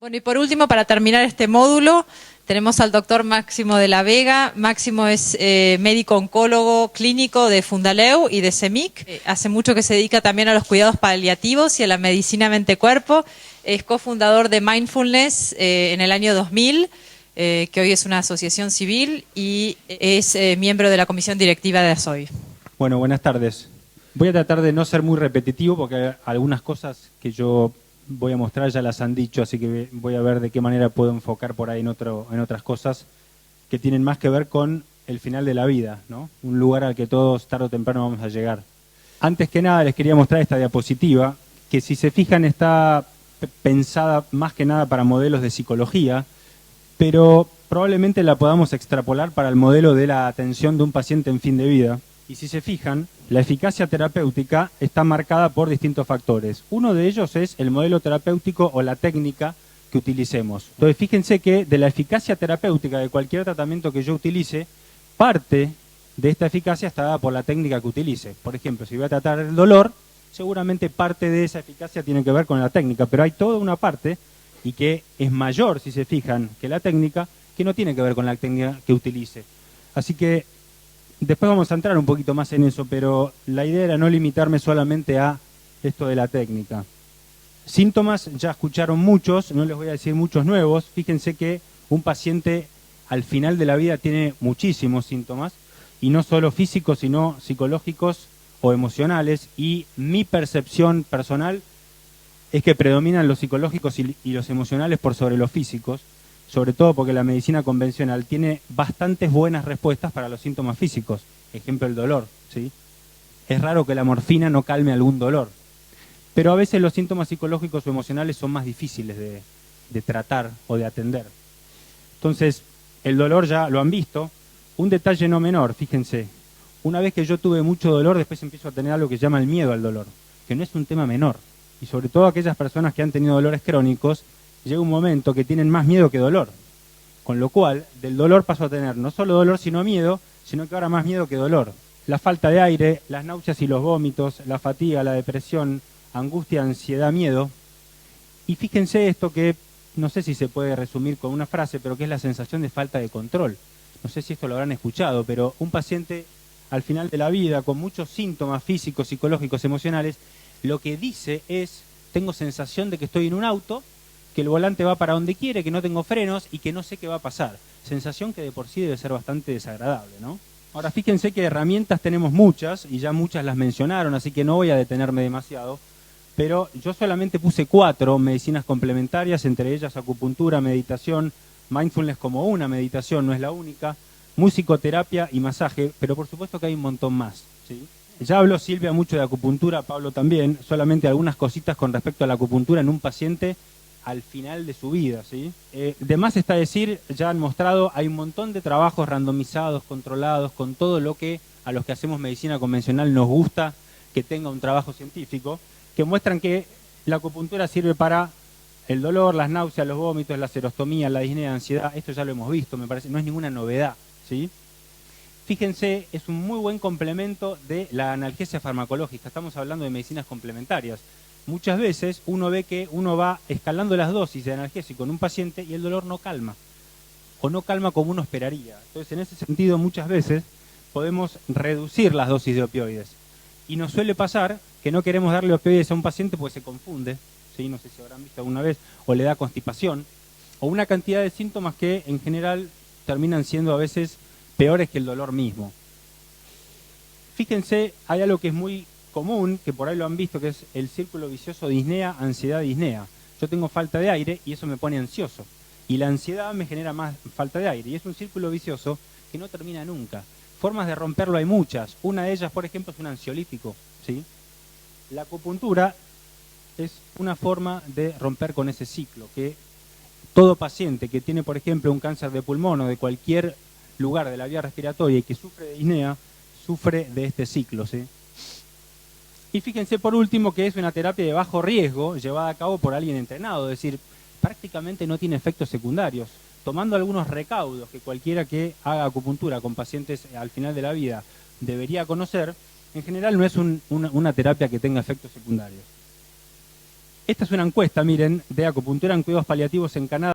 Bueno, y por último, para terminar este módulo, tenemos al doctor Máximo de la Vega. Máximo es médico oncólogo clínico de Fundaleu y de CEMIC. Hace mucho que se dedica también a los cuidados paliativos y a la medicina mente-cuerpo. Es cofundador de Mindfulness en el año 2000, que hoy es una asociación civil, y es miembro de la comisión directiva de ASOI. Bueno, buenas tardes. Voy a tratar de no ser muy repetitivo porque algunas cosas que yo voy a mostrar ya las han dicho, así que voy a ver de qué manera puedo enfocar por ahí en otras cosas que tienen más que ver con el final de la vida, ¿no? Un lugar al que todos tarde o temprano vamos a llegar. Antes que nada les quería mostrar esta diapositiva, que si se fijan está pensada más que nada para modelos de psicología, pero probablemente la podamos extrapolar para el modelo de la atención de un paciente en fin de vida. Y si se fijan, la eficacia terapéutica está marcada por distintos factores. Uno de ellos es el modelo terapéutico o la técnica que utilicemos. Entonces, fíjense que de la eficacia terapéutica de cualquier tratamiento que yo utilice, parte de esta eficacia está dada por la técnica que utilice. Por ejemplo, si voy a tratar el dolor, seguramente parte de esa eficacia tiene que ver con la técnica, pero hay toda una parte, y que es mayor, si se fijan, que la técnica, que no tiene que ver con la técnica que utilice. Así que después vamos a entrar un poquito más en eso, pero la idea era no limitarme solamente a esto de la técnica. Síntomas, ya escucharon muchos, no les voy a decir muchos nuevos. Fíjense que un paciente al final de la vida tiene muchísimos síntomas, y no solo físicos, sino psicológicos o emocionales, y mi percepción personal es que predominan los psicológicos y los emocionales por sobre los físicos, sobre todo porque la medicina convencional tiene bastantes buenas respuestas para los síntomas físicos. Ejemplo, el dolor, ¿sí? Es raro que la morfina no calme algún dolor, pero a veces los síntomas psicológicos o emocionales son más difíciles de tratar o de atender. Entonces, el dolor ya lo han visto. Un detalle no menor, fíjense, una vez que yo tuve mucho dolor, después empiezo a tener algo que se llama el miedo al dolor, que no es un tema menor. Y sobre todo aquellas personas que han tenido dolores crónicos, llega un momento que tienen más miedo que dolor. Con lo cual, del dolor paso a tener no solo dolor, sino miedo, sino que ahora más miedo que dolor. La falta de aire, las náuseas y los vómitos, la fatiga, la depresión, angustia, ansiedad, miedo. Y fíjense esto que no sé si se puede resumir con una frase, pero que es la sensación de falta de control. No sé si esto lo habrán escuchado, pero un paciente al final de la vida con muchos síntomas físicos, psicológicos, emocionales, lo que dice es: tengo sensación de que estoy en un auto, que el volante va para donde quiere, que no tengo frenos y que no sé qué va a pasar. Sensación que de por sí debe ser bastante desagradable, ¿no? Ahora, fíjense que herramientas tenemos muchas, y ya muchas las mencionaron, así que no voy a detenerme demasiado, pero yo solamente puse 4 medicinas complementarias, entre ellas acupuntura, meditación, mindfulness como una meditación, no es la única, musicoterapia y masaje, pero por supuesto que hay un montón más, ¿sí? Ya habló Silvia mucho de acupuntura, Pablo también, solamente algunas cositas con respecto a la acupuntura en un paciente al final de su vida, ¿sí? De más está decir, ya han mostrado, hay un montón de trabajos randomizados, controlados, con todo lo que a los que hacemos medicina convencional nos gusta que tenga un trabajo científico, que muestran que la acupuntura sirve para el dolor, las náuseas, los vómitos, la serostomía, la disnea, la ansiedad. Esto ya lo hemos visto, me parece, no es ninguna novedad, ¿sí? Fíjense, es un muy buen complemento de la analgesia farmacológica. Estamos hablando de medicinas complementarias. Muchas veces uno ve que uno va escalando las dosis de analgésico en un paciente y el dolor no calma, o no calma como uno esperaría. Entonces, en ese sentido, muchas veces podemos reducir las dosis de opioides. Y nos suele pasar que no queremos darle opioides a un paciente porque se confunde, ¿sí? No sé si habrán visto alguna vez, o le da constipación, o una cantidad de síntomas que en general terminan siendo a veces peores que el dolor mismo. Fíjense, hay algo que es muy común, que por ahí lo han visto, que es el círculo vicioso disnea, ansiedad, disnea. Yo tengo falta de aire y eso me pone ansioso. Y la ansiedad me genera más falta de aire. Y es un círculo vicioso que no termina nunca. Formas de romperlo hay muchas. Una de ellas, por ejemplo, es un ansiolítico, ¿sí? La acupuntura es una forma de romper con ese ciclo, que todo paciente que tiene, por ejemplo, un cáncer de pulmón o de cualquier lugar de la vía respiratoria y que sufre de disnea, sufre de este ciclo, ¿sí? Y fíjense por último que es una terapia de bajo riesgo llevada a cabo por alguien entrenado, es decir, prácticamente no tiene efectos secundarios, tomando algunos recaudos que cualquiera que haga acupuntura con pacientes al final de la vida debería conocer. En general no es una terapia que tenga efectos secundarios. Esta es una encuesta, miren, de acupuntura en cuidados paliativos en Canadá.